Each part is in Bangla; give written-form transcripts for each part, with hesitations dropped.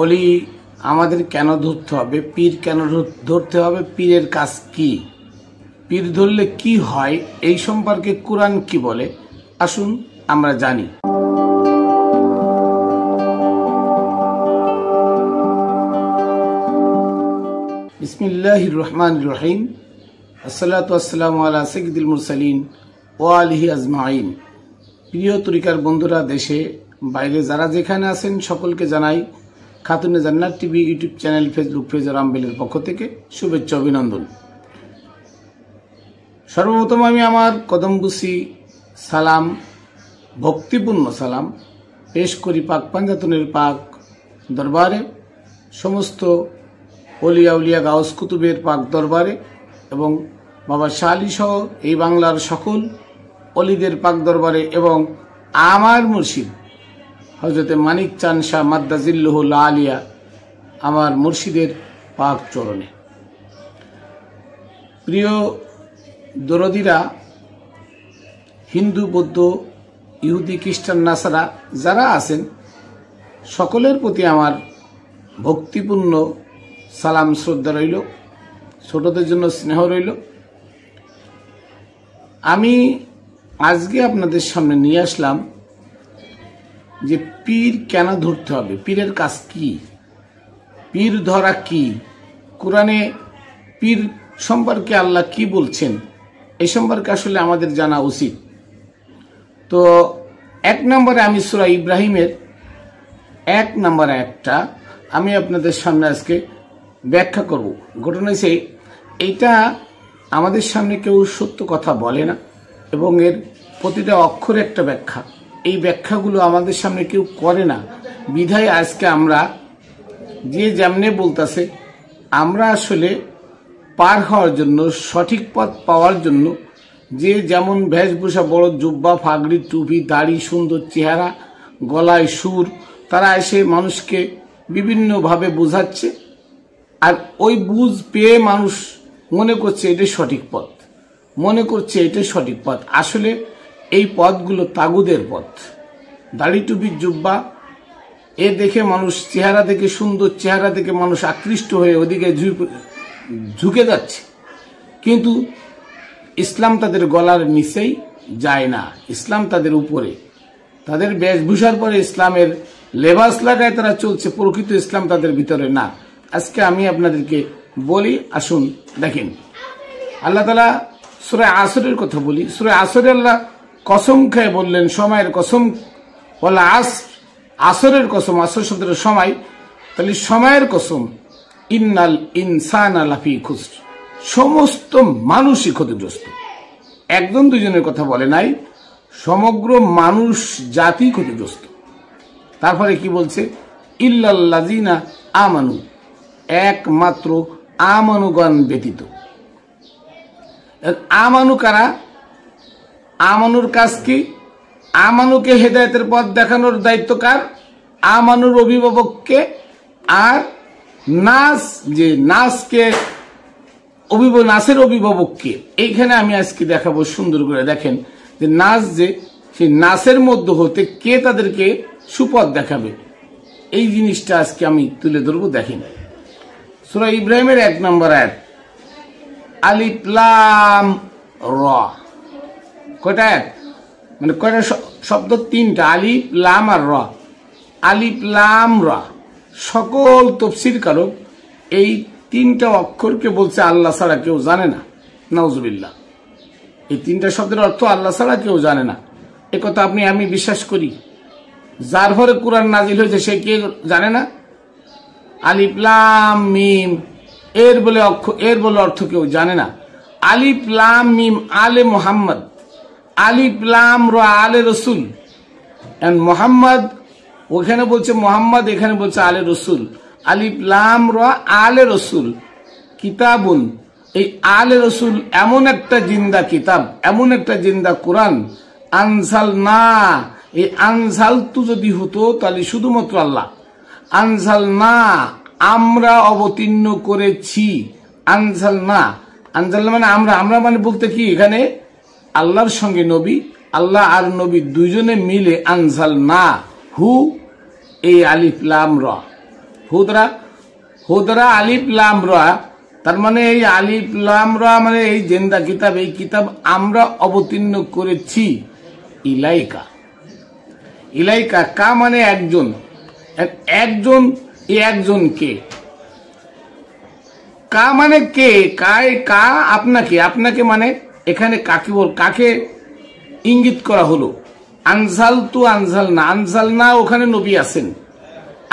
বলি আমাদের কেন ধরতে হবে, পীর কেন ধরতে হবে, পীরের কাজ কি, পীর ধরলে কি হয়, এই সম্পর্কে কোরআন কি বলে, আসুন আমরা জানি। বিসমিল্লাহির রহমানির রহিম। আসসালাতু ওয়াসসালামু আলা সাইয়্যিদিল মুরসালিন ওয়া আলিহি আজমাইন। প্রিয় তরিকার বন্ধুরা, দেশে বাইরে যারা যেখানে আছেন সকলকে জানাই Khatune Jannat TV YouTube channel, Facebook page রামবেলের পক্ষ থেকে শুভেচ্ছা অভিনন্দন। সর্বপ্রথম আমি আমার কদমবুসি সালাম, ভক্তিপূর্ণ সালাম পেশ করি পাক পাঞ্জাতনের পাক দরবারে, সমস্ত অলিয়া উলিয়া গাউস কুতুবের পাক দরবারে এবং বাবা শাহ আলী সহ এই বাংলার সকল অলিদের পাক দরবারে এবং আমার মুর্শিদ হযরতে মানিক চাঁদ শাহ মাদ্দাজিল্লুহুল আলিয়া আমার মুর্শিদের পাক চরণে। প্রিয় দরদিরা, হিন্দু, বৌদ্ধ, ইহুদি, খ্রিস্টান, নাসারা যারা আছেন সকলের প্রতি আমার ভক্তিপূর্ণ সালাম শ্রদ্ধা রইল, ছোটদের জন্য স্নেহ রইল। আমি আজকে আপনাদের সামনে নিয়ে আসলাম যে পীর কেন ধরতে হবে, পীরের কাজ কি, পীর ধরা কি, কোরআনে পীর সম্পর্কে আল্লাহ কি বলছেন, এই সম্পর্কে আসলে আমাদের জানা উচিত। তো এক নম্বরে আমি সূরা ইব্রাহিমের 1 নম্বর একটা আমি আপনাদের সামনে আজকে ব্যাখ্যা করব। ঘটনা হচ্ছে এইটা আমাদের সামনে কেউ সত্য কথা বলে না এবং এর প্রতিটা অক্ষরে একটা ব্যাখ্যা, এই ব্যাখ্যাগুলো আমাদের সামনে কেউ করে না। বিধায় আজকে আমরা যে যেমনে বলতেছে, আমরা আসলে পার হওয়ার জন্য, সঠিক পথ পাওয়ার জন্য যে যেমন বেশভূষা, বড় জুব্বা, ফাগড়ি, টুপি, দাড়ি, সুন্দর চেহারা, গলায় সুর, তারা এসে মানুষকে বিভিন্নভাবে বোঝাচ্ছে, আর ওই বুঝ পেয়ে মানুষ মনে করছে এটাই সঠিক পথ, মনে করছে এটাই সঠিক পথ। আসলে এই পথগুলো তাগুদের পথ। দাড়ি, টুপি, জুব্বা এ দেখে মানুষ, চেহারা দেখে, সুন্দর চেহারা দেখে মানুষ আকৃষ্ট হয়ে ওদিকে ঝুঁকে যাচ্ছে, কিন্তু ইসলাম তাদের গলার নিচেই যায় না, ইসলাম তাদের উপরে, তাদের বেশভূষার পরে ইসলামের লেবাস লাগায় তারা চলছে, প্রকৃত ইসলাম তাদের ভিতরে না। আজকে আমি আপনাদেরকে বলি, আসুন দেখেন। আল্লাহ তাআলা সূরা আসরের কথা বলি, সূরা আসরে আল্লাহ কসম খেয়ে বললেন, সময়ের কসম, বলা আসরের কসম, আসর শব্দের সময়, তাহলে সময়ের কসম, ইন্নাল ইনসানা লাফি খুসর, সমস্ত মানুষই ক্ষতিগ্রস্ত। একজন দুজনের কথা বলে নাই, সমগ্র মানুষ জাতি ক্ষতিগ্রস্ত। তারপরে কি বলছে, ইল্লাল্লাযিনা আমানু, একমাত্র আমানুগণ ব্যতীত। আমানু কারা? আমানুর কাজ কি? আমানুকে হেদায়েতের পথ দেখানোর দায়িত্ব কার? আমানুর অভিভাবককে। আর নাস, যে নাসকে নাসের অভিভাবককে। এইখানে আমি আজকে দেখাবো সুন্দর করে, দেখেন যে নাস, যে সেই নাসের মধ্যে হতে কে তাদেরকে সুপথ দেখাবে, এই জিনিসটা আজকে আমি তুলে ধরবো। দেখেন সূরা ইব্রাহিমের 1 নম্বর আয়াত, আলিফ লাম র। কয়টা আয়াত? মানে কয়টা শব্দ? 3টা, আলিফ লাম আর র। আলিফ লাম র, সকল তাফসীরকারক এই 3টা অক্ষরকে বলছে আল্লাহ ছাড়া কেউ জানে না। নাউজুবিল্লাহ। এই 3টা শব্দের অর্থ আল্লাহ ছাড়া কেউ জানে না, একথা আমি বিশ্বাস করি। যার ঘরে কোরআন নাজিল হয়েছে সে কে জানে না? আলিফ লাম মিম এর বলে অর্থ কেউ জানে না। আলিফ লাম মিম আলে মুহাম্মদ, আলিফ লাম র আলে রসুল। মোহাম্মদ ওখানে বলছে মোহাম্মদ, এখানে বলছে আলে রসুল। আলিফ লাম র আলে রসুল কিতাবুন, এই আলে রসুল এমন একটা জিন্দা কিতাব, এমন একটা জিন্দা কোরআন। আনসাল না, এই আনসাল তু যদি হতো তাহলে শুধুমাত্র আল্লাহ। আনসাল না, আমরা অবতীর্ণ করেছি। আনসাল না, আনসাল মানে আমরা মানে বলতে কি, এখানে আল্লাহর সঙ্গে নবী, আল্লাহ আর নবী দুইজনে মিলে আনসাল না হু, এই আলিফ লাম র হুদরা, হুদরা আলিফ লাম রা, তার মানে এই আলিফ লাম রা মানে এই জিন্দা কিতাব, এই কিতাব আমরা অবতীর্ণ করেছি ইলাইকা। ইলাইকা কা মানে একজন, একজন, এই একজন কে, কা মানে কে, কায় কা আপনাকে, আপনাকে মানে এখানে কাকে কাকে ইঙ্গিত করা হলো। আনজাল তু আনজাল না, আনজাল না ওখানে নবী আছেন।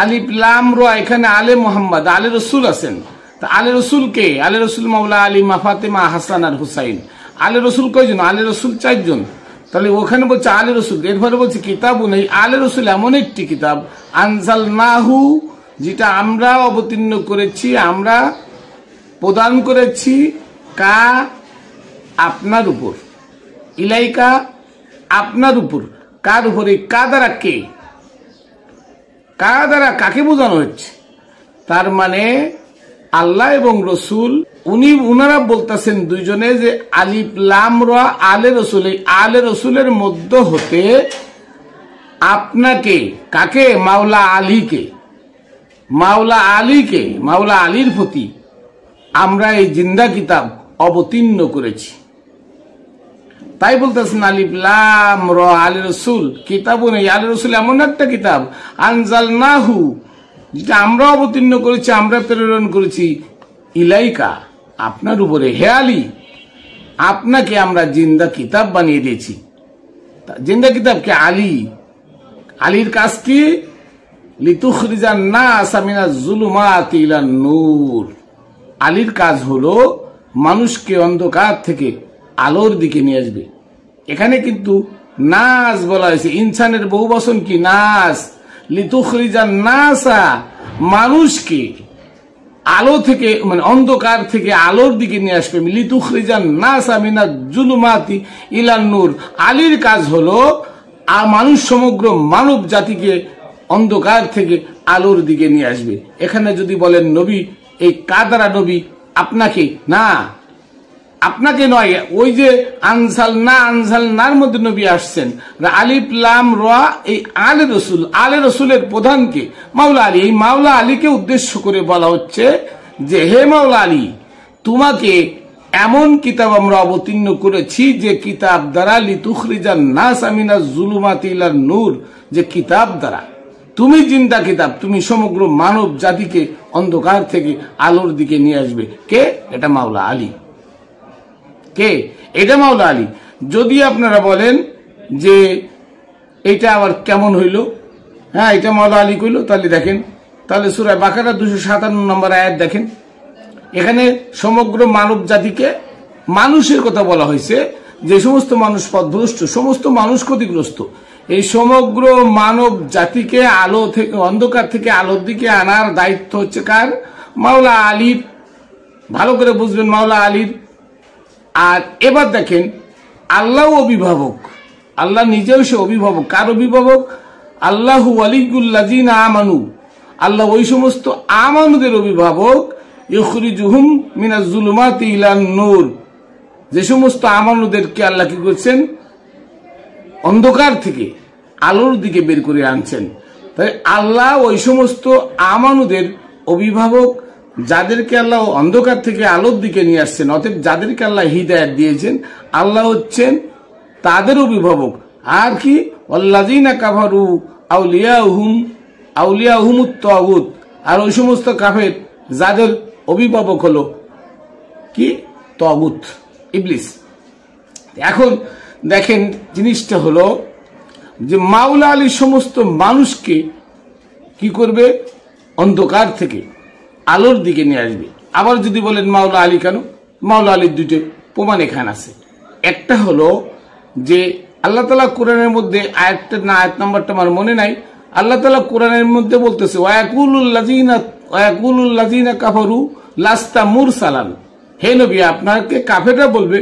আলিফ লাম রা এখানে আলে মোহাম্মদ, আলে রসুল আছেন। তা আলে রসুল কে? আলে রসুল মাওলা আলী, মা ফাতেমা, হাসান আর হুসাইন। আলে রসুল কয়জন? আলে রসুল 4 জন। তাহলে ওখানে বলছে আলে রসুল, এরপরে বলছে কিতাবও নেই। আলে রসুল এমন একটি কিতাব, আনজাল নাহু যেটা আমরা অবতীর্ণ করেছি, আমরা প্রদান করেছি, কা আপনার উপর, ইলাইকা আপনার উপর। কার উপরে? কা দ্বারা কে, কা দ্বারা কাকে বোঝানো হচ্ছে? তার মানে আল্লাহ এবং রসুল উনারা বলতেছেন দুইজনে যে আলিফ লাম রা আলে রসুল, এই আলে রসুলের মধ্য হতে আপনাকে, কাকে? মাওলা আলীকে, মাওলা আলীকে, মাওলা আলীর প্রতি আমরা এই জিন্দা কিতাব অবতীর্ণ করেছি। তাই বলতেছেন আলিফ লাম রা আলে রসুল কিতাবও নেই। আলে রসুল এমন একটা কিতাব, আনজালনাহু যেটা আমরা অবতীর্ণ করেছি, আমরা প্রেরণ করেছি, ইলাইকা আপনার উপরে, হে আলী আপনাকে আমরা জিন্দা কিতাব বানিয়ে দিয়েছি। জিন্দা কিতাব কে? আলী। আলীর কাজ কি? লিতুখরিজান নাস মিনাজ যুলুমাতি ইলান নূর। আলীর কাজ হলো মানুষকে অন্ধকার থেকে আলোর দিকে নিয়ে আসবে। এখানে কিন্তু নাস বলা হয়েছে, ইনসানের বহু বচন কি? নাস। লিতুখরিজান নাসা মানুষকে আলো থেকে, মানে অন্ধকার থেকে আলোর দিকে নিয়ে আসবে। লিতুখরিজান নাসা মিনাজ যুলুমাতি ইলান নূর। আলীর কাজ হলো মানুষ, সমগ্র মানব জাতিকে অন্ধকার থেকে আলোর দিকে নিয়ে আসবে। এখানে যদি বলেন নবী, এই কাদারা নবী আপনাকে না, আপনাকে নয়, ওই যে আনসাল না, আনসাল নার মধ্যে নবী আসছেন। আলিফ লাম রা এই আলে রসুল, আলে রসুলের প্রধানকে মাওলা আলী। এই মাওলা আলীকে উদ্দেশ্য করে বলা হচ্ছে যে হে মাওলা আলী, তোমাকে এমন কিতাব আমরা অবতীর্ণ করেছি যে কিতাব দ্বারা লিতুখরিজান নাস মিনাজ যুলুমাতি ইলান নূর, যে কিতাব দ্বারা তুমি জিন্দা কিতাব, তুমি সমগ্র মানব জাতিকে অন্ধকার থেকে আলোর দিকে নিয়ে আসবে। কে? এটা মাওলা আলী। কে? এটা মাওলা আলী। যদি আপনারা বলেন যে এটা আবার কেমন হইল, হ্যাঁ এটা মাওলা আলী কইল, তাহলে দেখেন, তাহলে সূরা বাকারা 257 নম্বর আয়াত দেখেন। এখানে সমগ্র মানব জাতিকে, মানুষের কথা বলা হয়েছে, যে সমস্ত মানুষ পথভ্রষ্ট, সমস্ত মানুষ ক্ষতিগ্রস্ত, এই সমগ্র মানব জাতিকে আলো থেকে, অন্ধকার থেকে আলোর দিকে আনার দায়িত্ব হচ্ছে কার? মাওলা আলীর। ভালো করে বুঝবেন, মাওলা আলীর। আর এবার দেখেন, আল্লাহ অভিভাবক, আল্লাহ নিজেও সে অভিভাবক। কার অভিভাবক? আল্লাহু ওয়ালিয়ুল্লাযিনা আমানু, আল্লাহ ওই সমস্ত আমানুদের অভিভাবক। ইখরিজুহুম মিনাজ যুলুমাতি ইলান নূর, যে সমস্ত আমানুদেরকে আল্লাহ কি করছেন? অন্ধকার থেকে আলোর দিকে বের করে আনছেন। তাই আল্লাহ ওই সমস্ত আমানুদের অভিভাবক, যাদেরকে আল্লাহ অন্ধকার থেকে আলোর দিকে নিয়ে আসছেন। অতএব যাদেরকে আল্লাহ হিদায়াত দিয়েছেন, আল্লাহ হচ্ছেন তাদের অভিভাবক। আর কি? ওয়াল্লাযিনা কাফারু আউলিয়াহুমুত তাগুত, আর ওই সমস্ত কাফের যাদের অভিভাবক হলো কি? তাগুত, ইবলিস। এখন দেখেন জিনিসটা হলো যে মাওলা আলী সমস্ত মানুষকে কি করবে? অন্ধকার থেকে আলোর দিকে নিয়ে আসবে। আবার যদি বলেন মাওলা আলী কেন? মাওলা আলীর দুটো প্রমাণ এখানে আছে। একটা হলো যে আল্লাহ তাআলা কোরআনের মধ্যে আয়াত নাম্বারটা আমার মনে নাই, আল্লাহ তাআলা কোরআনের মধ্যে বলতেছে ওয়ায়াকুলুল লাযিনা কাফারু লাস্তা মুরসালান, হে নবী আপনাকে কাফেররা বলবে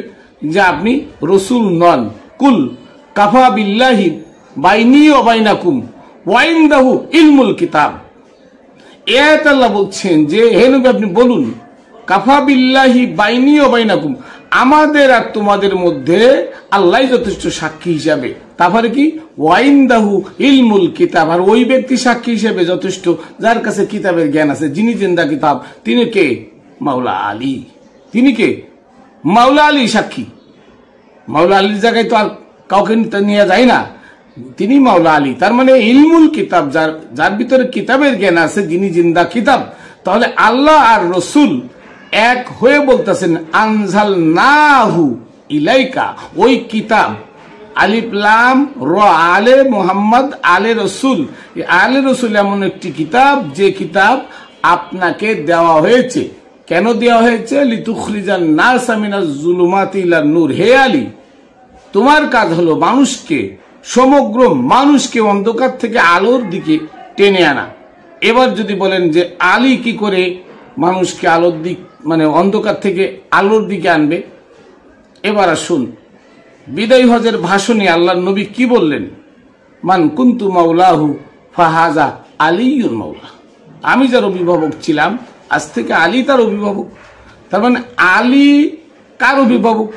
যে আপনি রসুল নন। কুল কাফা বিল্লাহি বাইনি ওয়া বাইনাকুম ওয়া ইনদাহু ইলমুল কিতাব। আল্লাহ বলছেন যে হে নবী আপনি বলুন, কাফা বিল্লাহি বাইনি ওয়া বাইনাকুম, আমাদের আর তোমাদের মধ্যে আল্লাহ যথেষ্ট সাক্ষী হিসাবে। তারপরে কি ওয়াইন্দাহু ইলমুল কিতাব, আর ওই ব্যক্তি সাক্ষী হিসেবে যথেষ্ট যার কাছে কিতাবের জ্ঞান আছে। যিনি জিন্দা কিতাব তিনি কে? মাওলা আলী। তিনি কে? মাওলা আলী সাক্ষী। মাওলা আলীর জায়গায় তো আর কাউকে নিয়ে যায় না, তিনি মাওলা আলী। তার মানে ইলমুল কিতাব, যার ভিতরে কিতাবের জ্ঞান আছে, যিনি জিন্দা কিতাব। তাহলে আল্লাহ আর রসুল এক হয়ে বলতেছেন আনজালনাহু ইলাইকা, ওই কিতাব আলিফ লাম র আলে মুহাম্মদ আলে রসুল। আলে রসুল এমন একটি কিতাব যে কিতাব আপনাকে দেওয়া হয়েছে। কেন দেওয়া হয়েছে? লিতুখরিজান নাস মিনাজ জুলুমাতি ইলান নূর। হে আলী, তোমার কাজ হলো মানুষকে, সমগ্র মানুষকে অন্ধকার থেকে আলোর দিকে টেনে আনা। এবার যদি বলেন যে আলী কি করে মানুষকে আলোর দিক মানে অন্ধকার থেকে আলোর দিকে আনবে, এবার আসুন বিদায় হজের ভাষণে আল্লাহর নবী কি বললেন? মান কুনতু মাওলাহু ফাহাজা আলীউল মাওলা। আমি যার অভিভাবক ছিলাম, আজ থেকে আলী তার অভিভাবক। তার মানে আলী কার অভিভাবক?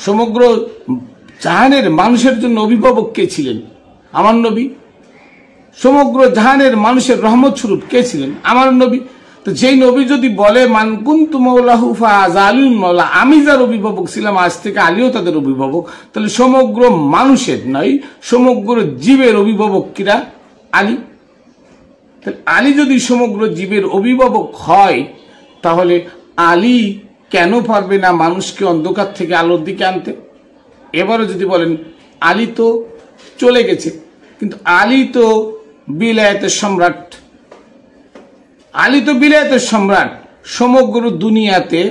সমগ্র জাহানের মানুষের জন্য অভিভাবক কে ছিলেন? আমার নবী। সমগ্র জাহানের মানুষের রহমত স্বরূপ কে ছিলেন? আমার নবী। তো যেই নবী যদি বলে মান কুনতু মাওলাহু ফাহাজা আলীউল মাওলা, আমি যার অভিভাবক ছিলাম আজ থেকে আলীও তাদের অভিভাবক, তাহলে সমগ্র মানুষের নয়, সমগ্র জীবের অভিভাবক কিরা? আলী। আলী যদি সমগ্র জীবের অভিভাবক হয়, তাহলে আলী কেন পারবে না মানুষকে অন্ধকার থেকে আলোর দিকে আনতে? এবারও যদি বলেন আলী তো চলে গেছে, কিন্তু আলী তো বিলায়েতের সম্রাট। আলী তো বিলায়েতের সম্রাট। সমগ্র দুনিয়াতে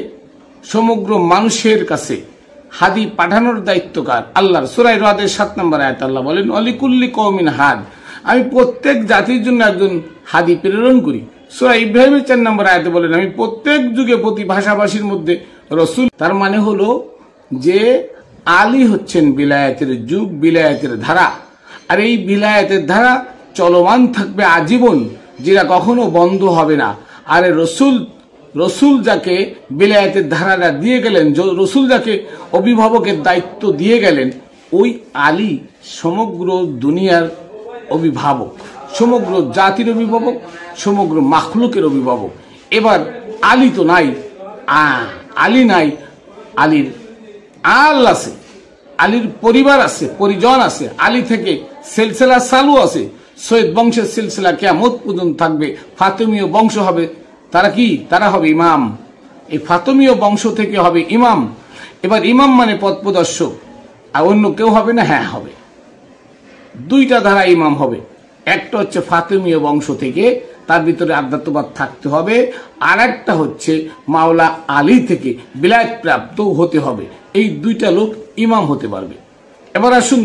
সমগ্র মানুষের কাছে হাদি পাঠানোর দায়িত্ব কার? আল্লাহর। সূরা রাদের 7 নম্বর আয়াত আল্লাহ বলেন অলিকুল্লি কওমিন হাদ, আমি প্রত্যেক জাতির জন্য একজন হাদি প্রেরণ করি। সূরা ইব্রাহিমের 4 নম্বর আয়াতে বলেন আমি প্রত্যেক যুগে প্রতি ভাষাভাষীর মধ্যে রসুল। তার মানে হলো যে আলী হচ্ছেন বিলায়েতের যুগ, বিলায়েতের ধারা। আর এই বিলায়েতের ধারা চলমান থাকবে আজীবন, যেটা কখনো বন্ধ হবে না। আর রসুল যাকে বিলায়েতের ধারাটা দিয়ে গেলেন, রসুল যাকে অভিভাবকের দায়িত্ব দিয়ে গেলেন, ওই আলী সমগ্র দুনিয়ার অভিভাবক, সমগ্র জাতির অভিভাবক, সমগ্র মাখলুকের অভিভাবক। এবার আলী তো নাই, আলী নাই, আলীর আল আছে, আলীর পরিবার আছে, পরিজন আছে, আলী থেকে সিলসিলা চালু আছে। সৈয়দ বংশের সিলসিলা কিয়ামত পর্যন্ত থাকবে। ফাতেমীয় বংশ হবে, তারা কি? তারা হবে ইমাম। এই ফাতেমীয় বংশ থেকে হবে ইমাম। এবার ইমাম মানে পথ প্রদর্শক, আর অন্য কেউ হবে না? হ্যাঁ হবে। দুইটা ধারা ইমাম হবে। একটা হচ্ছে ফাতেমীয় বংশ থেকে, তার ভিতরে আধ্যাত্মবাদ থাকতে হবে। আর একটা হচ্ছে মাওলা আলী থেকে বিলায়েত প্রাপ্ত হতে হবে। এই দুইটা লোক ইমাম হতে পারবে। এবার আসুন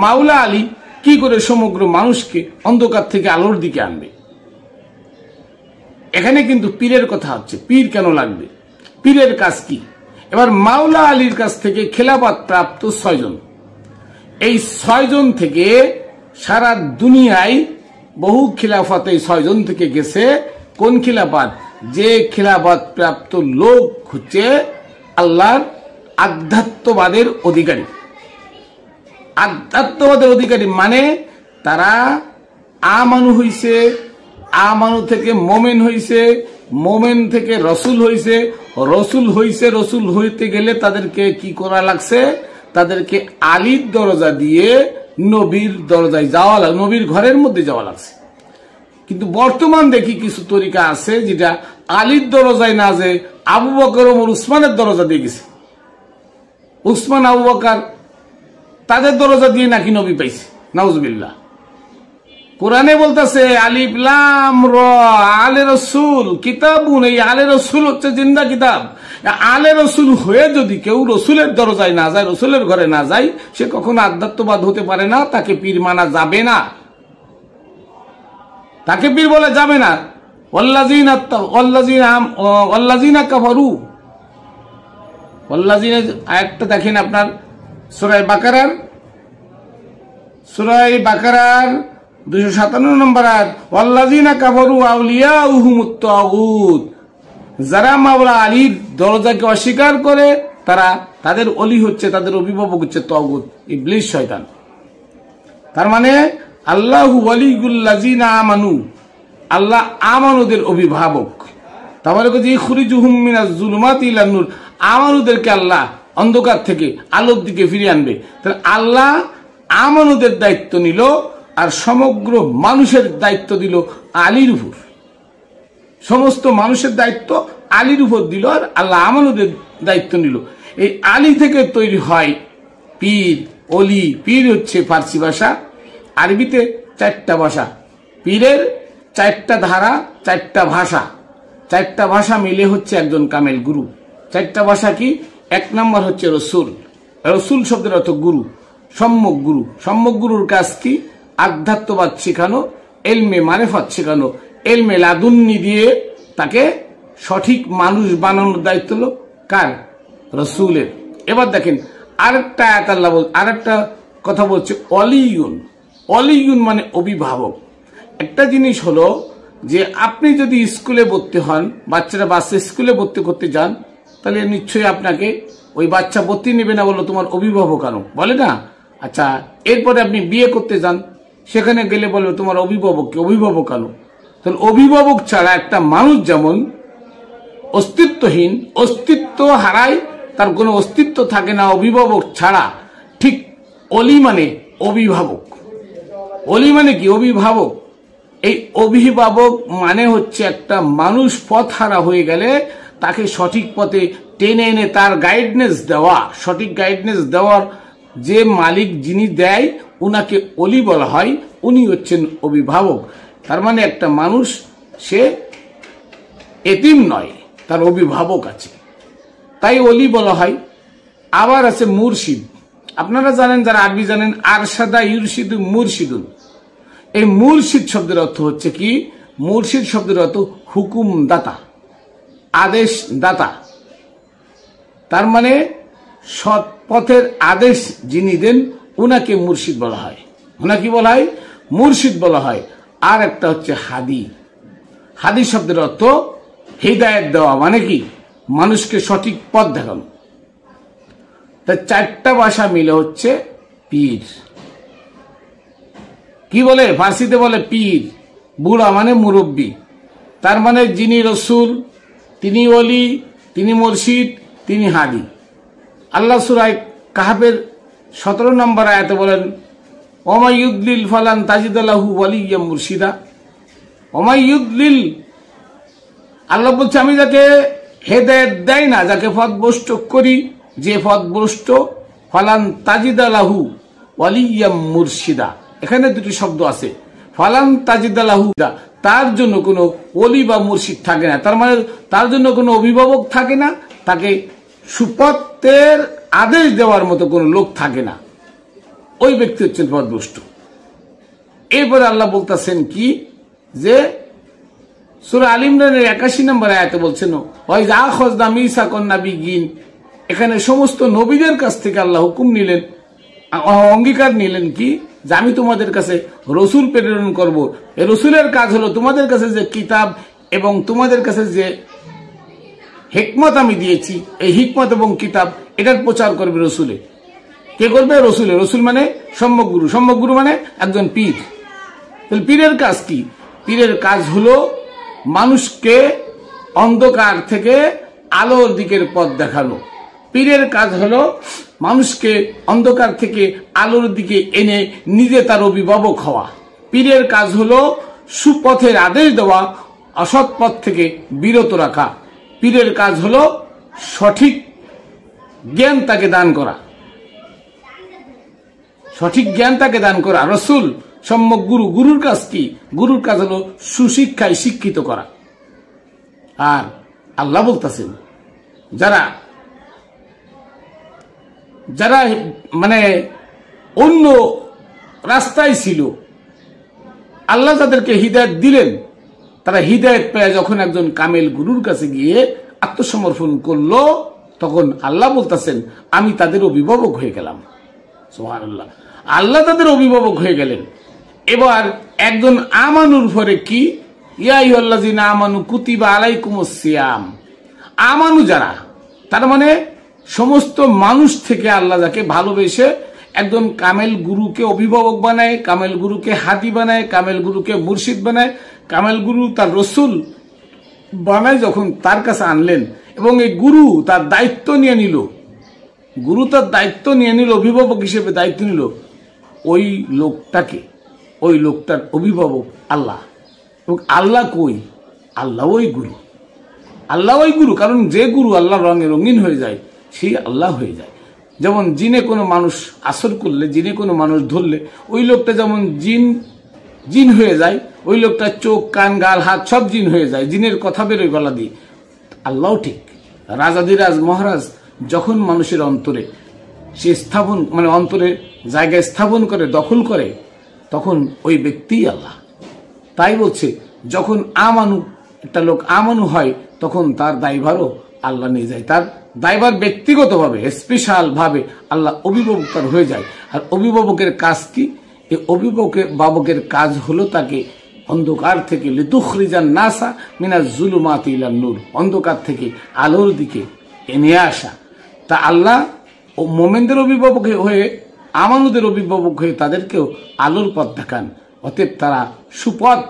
মাওলা আলী কি করে সমগ্র মানুষকে অন্ধকার থেকে আলোর দিকে আনবে? এখানে কিন্তু পীরের কথা হচ্ছে। পীর কেন লাগবে? পীরের কাজ কি? এবার মাওলা আলীর কাছ থেকে খেলাফত প্রাপ্ত 6 জন, এই 6 জন থেকে সারা দুনিয়ায় বহু খিলাফত এই 6 জন থেকে গেছে। কোন খিলাফত? যে খিলাফত প্রাপ্ত লোক হচ্ছে আল্লাহর আধ্যাত্মবাদের অধিকারী। আধ্যাত্মবাদের অধিকারী মানে তারা আমানু হইছে, আমানু থেকে মোমেন হইছে, মোমেন থেকে রসুল হইছে, রসুল হইছে। রসুল হইতে গেলে তাদেরকে কি করা লাগছে? তাদেরকে আলীর দরজা দিয়ে নবীর দরজায় যাওয়া লাগে, নবীর ঘরের মধ্যে যাওয়া লাগছে। কিন্তু বর্তমান দেখি কিছু তরিকা আছে যেটা আলীর দরজায় না যে আবু বকর ওমর উসমানের দরজা দিয়ে গেছে। উসমান আবু বকর তাদের দরজা দিয়ে নাকি নবী পাইছে। নাউজুবিল্লাহ। কোরআনে বলতেছে আলিফ লাম র আলে রসুল কিতাবুন, এই আলে রসুল হচ্ছে জিন্দা কিতাব। আলে রসুল হয়ে যদি কেউ রসুলের দরজায় না যায়, রসুলের ঘরে না যায়, সে কখনো আধ্যাত্মবাদ হতে পারে না। তাকে পীর মানা যাবে না, তাকে পীর বলা যাবে না। ওয়াল্লাযিনা কাফারু, ওয়াল্লাযিনা আয়াতটা দেখেন আপনার সূরা বাকারার 257 নম্বর আয়াত। ওয়াল্লাযিনা কাফারু আউলিয়াউহুমুত তাগুত, যারা মাওলা আলীর দরজাকে অস্বীকার করে তাদের অলি হচ্ছে, তাদের অভিভাবক হচ্ছে তাগুত, ইবলিস, শয়তান। তার মানে আল্লাহু ওয়ালিউল্লাযিনা আমানু, আল্লাহ আমানুদের অভিভাবক। তারপরে ইখরিজুহুম মিনাজ যুলুমাতি ইলান নূর, আমানুদেরকে আল্লাহ অন্ধকার থেকে আলোর দিকে ফিরিয়ে আনবে। তাহলে আল্লাহ আমানুদের দায়িত্ব নিল, আর সমগ্র মানুষের দায়িত্ব দিল আলীর উপর। সমস্ত মানুষের দায়িত্ব আলীর উপর দিল, আর আল্লাহ আমানুদের দায়িত্ব নিল। এই আলী থেকে তৈরি হয় পীর, অলি। পীর হচ্ছে ফার্সি ভাষা, আরবিতে 4টা ভাষা। পীরের 4টা ধারা, 4টা ভাষা, 4টা ভাষা মিলে হচ্ছে একজন কামেল গুরু। 4টা ভাষা কি? 1 নম্বর হচ্ছে রসুল। রসুল শব্দের অর্থ গুরু, সম্যক গুরু। সম্যক গুরুর কাজ কি? আধ্যাত্মবাদ শেখানো, এলমে মারেফাত শেখানো, এলমে লাদুন্নি দিয়ে তাকে সঠিক মানুষ বানানোর দায়িত্ব হলো কার? রসুলের। এবার দেখেন আরেকটা আয়াত আল্লাহ আরেকটা কথা বলছে, অলিউন। অলিউন মানে অভিভাবক। একটা জিনিস হলো যে আপনি যদি স্কুলে ভর্তি হন, বাচ্চা স্কুলে ভর্তি করতে যান, তাহলে নিশ্চয়ই আপনাকে ওই বাচ্চা ভর্তি নেবে না, বললো তোমার অভিভাবক আনো, বলে না? আচ্ছা, এরপরে আপনি বিয়ে করতে যান, সেখানে গেলে বলবে তোমার অভিভাবককে, অভিভাবক আনো। তাহলে অভিভাবক ছাড়া একটা মানুষ যেমন অস্তিত্বহীন, অস্তিত্ব হারায়, তার কোনো অস্তিত্ব থাকে না অভিভাবক ছাড়া, ঠিক অলি মানে অভিভাবক। অলি মানে কি? অভিভাবক। এই অভিভাবক মানে হচ্ছে একটা মানুষ পথ হারা হয়ে গেলে তাকে সঠিক পথে টেনে এনে তার গাইডনেস দেওয়া, সঠিক গাইডনেস দেওয়ার যে মালিক যিনি দেয়, উনাকে অলি বলা হয়। উনি হচ্ছেন অভিভাবক। তার মানে একটা মানুষ সে এতিম নয়, তার অভিভাবক আছে, তাই অলি বলা হয়। আবার আছে মুর্শিদ। আপনারা জানেন, যারা আরবি জানেন, আরশাদা ইউরশিদু মুরশিদুন। এই মুর্শিদ শব্দের অর্থ হচ্ছে কি? মুর্শিদ শব্দের অর্থ হুকুম দাতা, আদেশ দাতা। তার মানে সৎ পথের আদেশ যিনি দেন, উনাকে মুর্শিদ বলা হয়। উনাকে বলা হয় মুর্শিদ বলা হয়। আর একটা হচ্ছে হাদি। হাদি শব্দের অর্থ হিদায়াত দেওয়া, মানে কি? মানুষকে সঠিক পথ দেখানো। তা 4টা ভাষা মিলে হচ্ছে পীর। কি বলে? ফার্সিতে বলে পীর। বুড়া মানে মুরব্বী। তার মানে যিনি রসুল, তিনি ওলি, তিনি মুর্শিদ, তিনি হাদি। আল্লাহ সূরা কাহফের 17 নম্বর আয়াতে বলেন, ওমাই ইউদলিল ফালান তাজিদ লাহু ওয়ালিয়্যা মুরশিদা। ওমাই ইউদলিল, আল্লাহ বলছে আমি যাকে হেদায়েত দেয় না, যাকে পথভ্রষ্ট করি, যে পথভ্রষ্ট, ফালান তাজিদ লাহু ওয়ালিয়্যা মুরশিদা। এখানে দুটি শব্দ আছে। ফালান তাজিদ লাহু, তার জন্য কোনো ওলি বা মুর্শিদ থাকে না। তার মানে তার জন্য কোনো অভিভাবক থাকে না, তাকে সুপথের আদেশ দেওয়ার মতো কোনো লোক থাকে না। ওই ব্যক্তি হচ্ছেন পথভ্রষ্ট। এরপরে আল্লাহ বলতেছেন কি? যে সূরা আল ইমরানের 81 নম্বর আয়াতে বলছেন, ওয়াইজ আখাযনা মিসাকান নাবিয়্যিন। এখানে সমস্ত নবীদের কাছ থেকে আল্লাহ হুকুম নিলেন, অঙ্গীকার নিলেন কি? যে আমি তোমাদের কাছে রসুল প্রেরণ করব। এই রসুলের কাজ হলো তোমাদের কাছে যে কিতাব এবং তোমাদের কাছে যে হিকমত আমি দিয়েছি, এই হিকমত এবং কিতাব এটার প্রচার করবে রসুলে। কে করবে? রসুলে। রসুল মানে সম্যক গুরু। সম্যক গুরু মানে একজন পীর। তাহলে পীরের কাজ কি? পীরের কাজ হলো মানুষকে অন্ধকার থেকে আলোর দিকের পথ দেখানো। পীরের কাজ হলো মানুষকে অন্ধকার থেকে আলোর দিকে এনে নিজে তার অভিভাবক হওয়া। পীরের কাজ হলো সুপথের আদেশ দেওয়া, অসৎ পথ থেকে বিরত রাখা। পীরের কাজ হলো সঠিক জ্ঞান তাকে দান করা, সঠিক জ্ঞান তাকে দান করা। রসুল সম্যক গুরু। গুরুর কাজ কি? গুরুর কাজ হলো সুশিক্ষায় শিক্ষিত করা। আর আল্লাহ বলতেছেন, যারা যারা মানে অন্য রাস্তায় ছিল, আল্লাহ তাদেরকে হিদায়াত দিলেন। তারা হিদায়াত পেয়ে যখন একজন কামেল গুরুর কাছে গিয়ে আত্মসমর্পণ করলো, তখন আল্লাহ বলতেছেন আমি তাদের অভিভাবক হয়ে গেলাম। সুবহানাল্লাহ। আল্লাহ তাদের অভিভাবক হয়ে গেলেন। এবার একজন আমানুর পরে কি? ইয়া আইয়ুহাল্লাযিনা আমানু কুতিবা আলাইকুমুস সিয়াম। আমানু যারা, তার মানে সমস্ত মানুষ থেকে আল্লাহ যাকে ভালোবেসে একজন কামেল গুরুকে অভিভাবক বানায়, কামেল গুরুকে হাদি বানায়, কামেল গুরুকে মুর্শিদ বানায়, কামেল গুরু তার রসুল বানায়, যখন তার কাছে আনলেন এবং এই গুরু তার দায়িত্ব নিয়ে নিল, গুরু তার দায়িত্ব নিয়ে নিল, অভিভাবক হিসেবে দায়িত্ব নিল, ওই লোকটাকে, ওই লোকটার অভিভাবক আল্লাহ। এবং আল্লাহ কই? আল্লাহ ওই গুরু, আল্লাহ ওই গুরু। কারণ যে গুরু আল্লাহ রঙে রঙিন হয়ে যায় সেই আল্লাহ হয়ে যায়। যেমন জিনে কোনো মানুষ আসর করলে, জিনে কোনো মানুষ ধরলে ওই লোকটা যেমন জিন হয়ে যায়, ওই লোকটা চোখ কান গাল হাত সব জিন হয়ে যায়, জিনের কথা বেরোয় গলা দিয়ে। আল্লাহও ঠিক রাজাদিরাজ মহারাজ যখন মানুষের অন্তরে সে স্থাপন, মানে অন্তরে জায়গায় স্থাপন করে, দখল করে, তখন ওই ব্যক্তিই আল্লাহ। তাই বলছে যখন আমানু, একটা লোক আমানু হয়, তখন তার দায়ভারও আল্লাহ নিয়ে যায়, তার দায়ভার ব্যক্তিগতভাবে স্পেশাল ভাবে আল্লাহ অভিভাবক তার হয়ে যায়। আর অভিভাবকের কাজ কি? এই অভিভাবকের কাজ হলো তাকে অন্ধকার থেকে লিতুখরিজান নাসা মিনাজ জুলুমাতি ইলান নূর, অন্ধকার থেকে আলোর দিকে এনে আসা। তা আল্লাহ ও মোমেনদের অভিভাবক হয়ে, আমানুদের অভিভাবক হয়ে তাদেরকেও আলোর পথ দেখান, অতএব তারা সুপথ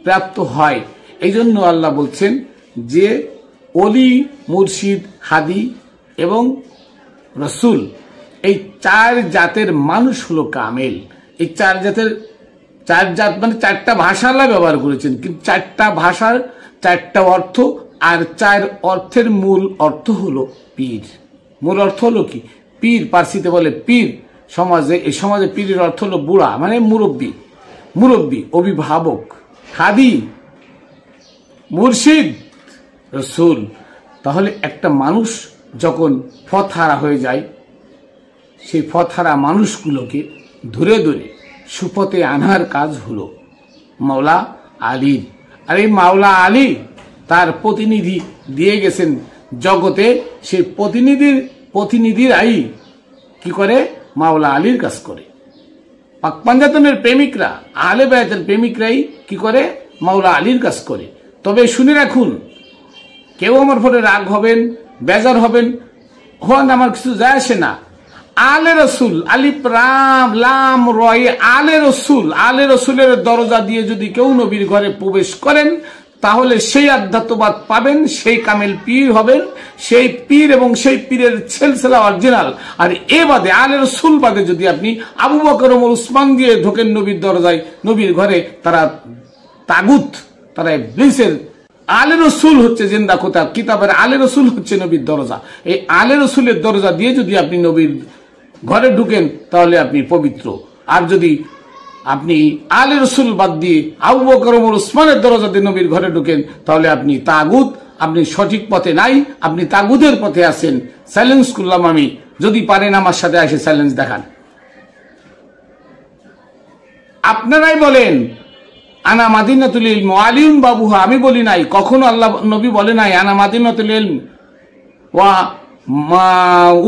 প্রাপ্ত হয়। এই জন্য আল্লাহ বলছেন যে অলি, মুর্শিদ, হাদি এবং রসুল, এই চার জাতের মানুষ হলো কামেল। এই চার জাত মানে চারটা ভাষা আল্লাহ ব্যবহার করেছেন, কিন্তু চারটা ভাষার চারটা অর্থ, আর চার অর্থের মূল অর্থ হলো পীর। মূল অর্থ হলো কি? পীর, পার্সিতে বলে পীর। সমাজে, এই সমাজে পীরের অর্থ হলো বুড়া, মানে মুরব্বী, অভিভাবক। হাদি, মুর্শিদ, রসুল। তাহলে একটা মানুষ যখন পথহারা হয়ে যায়, সেই পথহারা মানুষগুলোকে ধরে ধরে সুপথে আনার কাজ হলো মাওলা আলীর। আর এই মাওলা আলী তার প্রতিনিধি দিয়ে গেছেন জগতে, সেই প্রতিনিধিরাই কি করে? মাওলা আলীর কাজ করে। পাক পাঞ্জাতনের প্রেমিকরা, আহলে বায়াতের প্রেমিকরাই কি করে? মাওলা আলীর কাজ করে। তবে শুনে রাখুন, কেউ আমার পরে রাগ হবেন, বেজার হবেন, হন, আমার কিছু যায় আসে না। আলে রসুল, আলিফ রাম লাম রয়, আলে রসুলের দরজা দিয়ে যদি কেউ নবীর ঘরে প্রবেশ করেন, তাহলে সেই আধ্যাত্মবাদ পাবেন, সেই কামেল পীর হবেন, সেই পীর এবং সেই পীরের সিলসিলা অরিজিনাল। আর এ বাদে আলে রসুল বাদে যদি আপনি আবু বকর ওমর উসমান দিয়ে ঢোকেন নবীর দরজায়, নবীর ঘরে, তারা তাগুত, তারা ইবলিসের। আলে রসুল হচ্ছে জিন্দা কিতাবের আলে রসুল হচ্ছে নবীর দরজা। এই আলে রসুলের দরজা দিয়ে যদি আপনি নবীর ঘরে ঢুকেন, তাহলে আপনি পবিত্র। আর যদি আপনি আলে রসুল বাদ দিয়ে আবু বকর ওমর উসমানের দরজা দিয়ে নবীর ঘরে ঢুকেন, তাহলে আপনি তাগুত, আপনি সঠিক পথে নাই, আপনি তাগুদের পথে আছেন। চ্যালেঞ্জ করলাম আমি, যদি পারেন আমার সাথে এসে চ্যালেঞ্জ দেখান। আপনারাই বলেন আনা মাদিনাতুল ইলম আলিম বাবুহা, আমি বলি নাই, কখনো আল্লাহ নবী বলে নাই আনা মাদিনাতুল ইলম ওয়া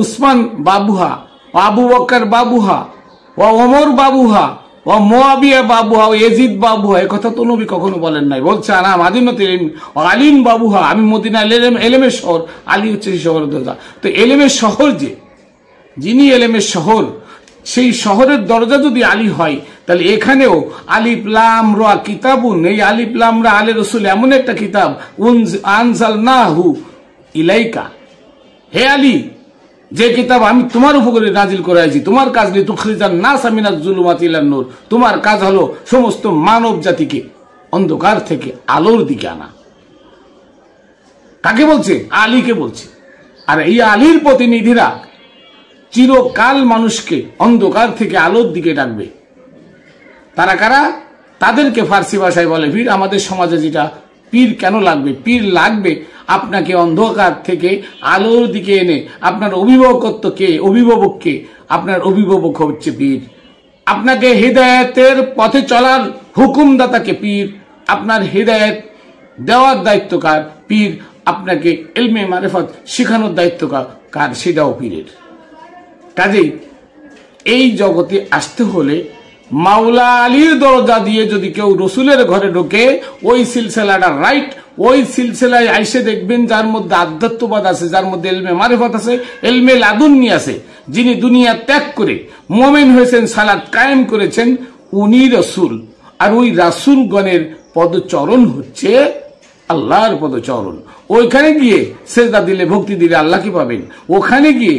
উসমান বাবুহা, আবু বকর বাবুহা, ওয়া ওমর বাবুহা, ওয়া মুআবিয়া বাবুহা, ও ইয়াজিদ বাবুহা। এই কথা তো নবী কখনো বলেন নাই। বলছে আনা মাদিনাতুল ইলম আলিম বাবুহা, আমি মদিনা এলেমের শহর, আলী হচ্ছে সেই শহরের দরজা। তো এলেমের শহর, যিনি এলেমের শহর, সেই শহরের দরজা যদি আলী হয়, তাহলে এখানেও আলিফ লাম রা কিতাবুন, এই আলিফ লাম রা আলে রসুল এমন একটা কিতাব, আনজালনাহু ইলাইকা, হে আলী, যে কিতাব আমি তোমার উপরে নাজিল করেছি, তোমার কাজ লিতুখরিজান নাসা মিনাজ জুলুমাতি ইলান নূর, তোমার কাজ হলো সমস্ত মানব জাতিকে অন্ধকার থেকে আলোর দিকে আনা। কাকে বলছে? আলীকে বলছে। আর এই আলীর প্রতিনিধিরা চিরকাল মানুষকে অন্ধকার থেকে আলোর দিকে ডাকবে। তারা কারা? তাদেরকে ফার্সি ভাষায় বলে পীর। আমাদের সমাজে যেটা পীর কেন লাগবে? পীর লাগবে আপনাকে অন্ধকার থেকে আলোর দিকে এনে, আপনার অভিভাবককে, আপনার অভিভাবক হচ্ছে পীর। আপনাকে হৃদায়তের পথে চলার হুকুমদাতাকে পীর, আপনার হৃদায়ত দেওয়ার দায়িত্বকার পীর, আপনাকে ইলমে মারিফত শেখানোর দায়িত্বকার, সেটাও পীরের। কাজেই এই জগতে আসতে হলে মাওলা আলীর দরজা দিয়ে যদি কেউ রসুলের ঘরে ঢোকে, ওই সিলসিলাটা রাইট, ওই সিলসিলায় আইসে দেখবেন যার মধ্যে আধ্যাত্মবাদ আছে, যার মধ্যে এলমে মারিফত আছে, এলমে লাদুন্নি আছে, যিনি দুনিয়া ত্যাগ করে মুমিন হয়েছেন, সালাত কায়েম করেছেন, উনি রসুল। আর ওই রাসূলগণের পদচরণ হচ্ছে আল্লাহর পদচরণ। ওইখানে গিয়ে সেজদা দিলে, ভক্তি দিলে আল্লাহকে পাবেন। ওখানে গিয়ে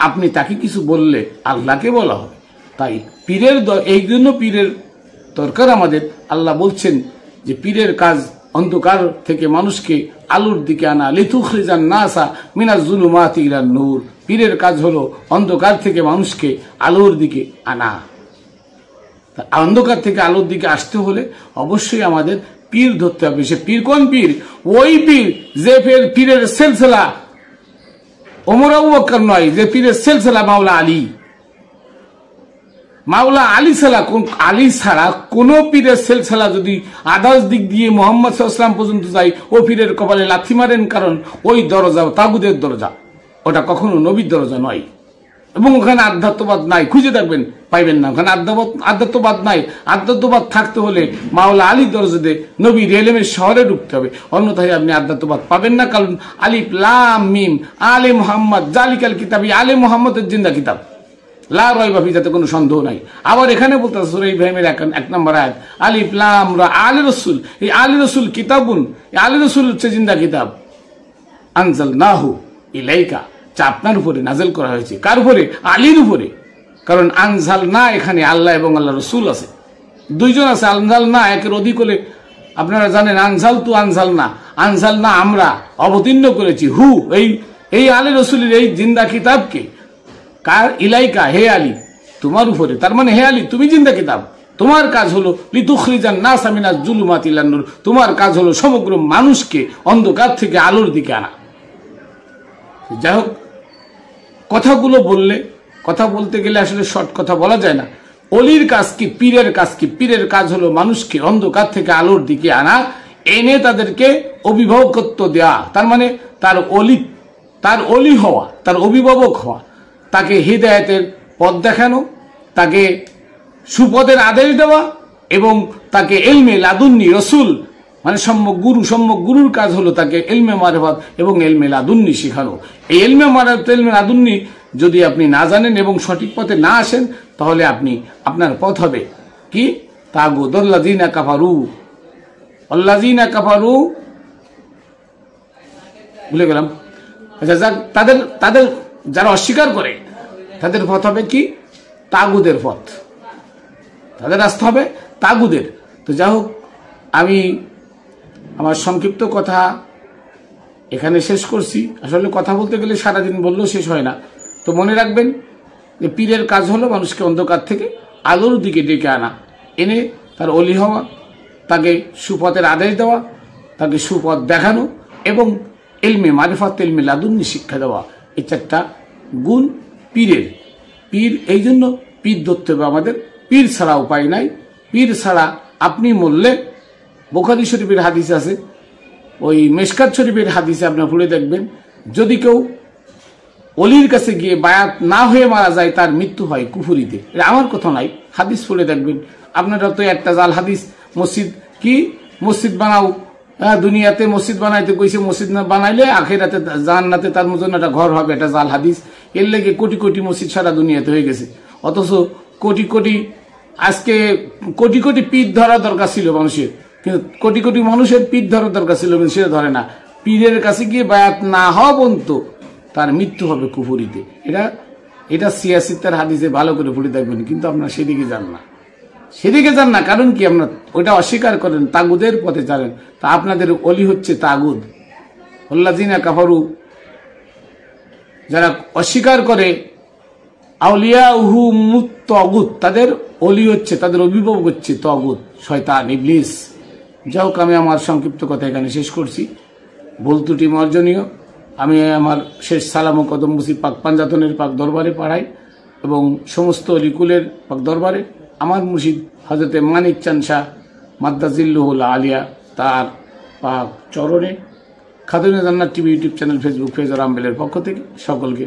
আপনি তাকে কিছু বললে আল্লাহকে বলা হবে। তাই পীরের এই জন্য পীরের দরকার আমাদের। আল্লাহ বলছেন যে পীরের কাজ অন্ধকার থেকে মানুষকে আলোর দিকে আনা, লিতুখরিজান নাসা মিনাজ জুলুমাতি ইলান নূর। পীরের কাজ হলো অন্ধকার থেকে মানুষকে আলোর দিকে আনা। অন্ধকার থেকে আলোর দিকে আসতে হলে অবশ্যই আমাদের পীর ধরতে হবে। সে পীর কোন পীর? ওই পীর যে পীরের সিলসিলা ওমর আবু বকর নয়, যে পীরের সিলসিলা মাওলা আলী। মাওলা আলী ছাড়া কোন পীরের সিলসিলা যদি আদার্স দিক দিয়ে মুহাম্মদ সাল্লাল্লাহু আলাইহি ওয়াসাল্লাম পর্যন্ত যায়, ও পীরের কপালে লাথি মারেন, কারণ ওই দরজা তাগুদের দরজা, ওটা কখনো নবীর দরজা নয়। এবং ওখানে আধ্যাত্মবাদ নাই, খুঁজে দেখবেন পাইবেন না। ওখানে আধ্যাত্মবাদ নাই। আধ্যাত্মবাদ থাকতে হলে মাওলা আলীর দরজাতে নবীর এলেমের শহরে ঢুকতে হবে, অন্যথায় আপনি আধ্যাত্মবাদ পাবেন না। কারণ আলিফ লাম মিম আলে মুহাম্মদ জালিকাল কিতাবি, আলে মুহাম্মদের জিন্দা কিতাব, লা রাইবা ফি, যাতে কোনো সন্দেহ নাই। আবার এখানে বলতে সূরা ইব্রাহিমের 1 নম্বর আয়াত, আলিফ লাম রা আলী রাসূল। এই আলী রাসূল কিতাবুন, এই আলী রাসূল হচ্ছে জিন্দা কিতাব। আনজালনাহু ইলাইকা, যা আপনার উপরে নাযিল করা হয়েছে। কার উপরে? আলীর উপরে। কারণ আনজালনা, এখানে আল্লাহ এবং আল্লাহ রাসূল আছে, দুইজন আছে। আনজালনা একের অধিক হলে আপনারা জানেন, আনজালনা আমরা অবতীর্ণ করেছি। হু, এই আলী রাসূলের এই জিন্দা কিতাবকে কার? ইলাইকা, হে আলী, তোমার উপরে। তার মানে হে আলী, তুমি জিন্দা কিতাব। তোমার কাজ হলো লিতুখরিজান নাসা মিনাজ জুলুমাতি ইলান নূর। তোমার কাজ হলো সমগ্র মানুষকে অন্ধকার থেকে আলোর দিকে আনা। যাই হোক, কথাগুলো কথা বলতে গেলে আসলে শর্ট কথা বলা যায় না। অলির কাজ কি, পীরের কাজ কি? পীরের কাজ হলো মানুষকে অন্ধকার থেকে আলোর দিকে আনা, এনে তাদেরকে অভিভাবকত্ব দেয়া। তার মানে তার অলি হওয়া, তার অভিভাবক হওয়া, তাকে হিদায়াতের পথ দেখানো, তাকে সুপথের আদেশ দেওয়া, এবং তাকে এলমে লাদুন্নি, রসুল মানে সম্যক গুরুর কাজ হলো তাকে এলমে মারিফত এবং এলমে লাদুন্নি শেখানো। এই এলমে মারিফত, এলমে লাদুন্নি যদি আপনি না জানেন এবং সঠিক পথে না আসেন, তাহলে আপনার পথ হবে কি? তাগুত, আল্লাযিনা কাফারু, ভুলে গেলাম। আচ্ছা, তাদের যারা অস্বীকার করে, তাদের পথ হবে কি? তাগুদের পথ। তাদের রাস্তা হবে তাগুদের। তো যাই হোক, আমি আমার সংক্ষিপ্ত কথা এখানে শেষ করছি। আসলে কথা বলতে গেলে সারাদিন বললেও শেষ হয় না। তো মনে রাখবেন যে পীরের কাজ হলো মানুষকে অন্ধকার থেকে আলোর দিকে ডেকে আনা, এনে তার অলি হওয়া, তাকে সুপথের আদেশ দেওয়া, তাকে সুপথ দেখানো, এবং এলমে মারিফত, এলমে লাদুন্নি শিক্ষা দেওয়া। এই 4টা গুণ পীরের। পীর এই জন্য পীর ধরতে হবে আমাদের। পীর ছাড়া উপায় নাই। পীর ছাড়া আপনি মরলে, বুখারী শরীফের হাদিস আছে, ওই মেশকাত শরীফের হাদিসে আপনার পড়ে দেখবেন, যদি কেউ অলির কাছে গিয়ে বায়াত না হয়ে মারা যায়, তার মৃত্যু হয় কুফরিতে। এটা আমার কথা নাই, হাদিস পড়ে দেখবেন। আপনারা তো একটা জাল হাদিস, মসজিদ বানাও, দুনিয়াতে মসজিদ বানাইতে কইছে, মসজিদ না বানাইলে আখিরাতে জান্নাতে তার মতন একটা ঘর হবে, এটা জাল হাদিস। এর লেগে কোটি কোটি মসজিদ সারা দুনিয়াতে হয়ে গেছে। অথচ আজকে কোটি কোটি পীর ধরা দরকার ছিল মানুষের, কিন্তু কোটি কোটি মানুষের পীর ধরা দরকার ছিল, কিন্তু সেটা ধরে না। পীরের কাছে গিয়ে বায়াত না হওয়া পর্যন্ত তার মৃত্যু হবে কুফরিতে। এটা সিয়াসিত্তার হাদিসে ভালো করে পড়ে দেখবেন, কিন্তু আপনারা সেদিকে যান না। কারণ কি? আপনার ওইটা অস্বীকার করেন, তাগুদের পথে চলেন। তা আপনাদের অলি হচ্ছে তাগুদ। আল্লাযিনা কাফারু, যারা অস্বীকার করে, আউলিয়াহু মুত্তাগুত, তাদের অলি হচ্ছে, তাদের অভিভাবক হচ্ছে তাগুত, শয়তান, ইবলিস। যাই হোক, আমি আমার সংক্ষিপ্ত কথা এখানে শেষ করছি। ভুল ত্রুটি মার্জনীয়। আমি আমার শেষ সালাম ও কদম বসি পাক পাঞ্জাতনের পাক দরবারে পাঠাই, এবং সমস্ত অলিকুলের পাক দরবারে আমার মুর্শিদ হযরতে মানিক চাঁদ শাহ মাদ্দাজিল্লুহুল আলিয়া, তার পাক চরণে Khatune Jannat TV YouTube channel, Facebook page ও রামবেলের পক্ষ থেকে সকলকে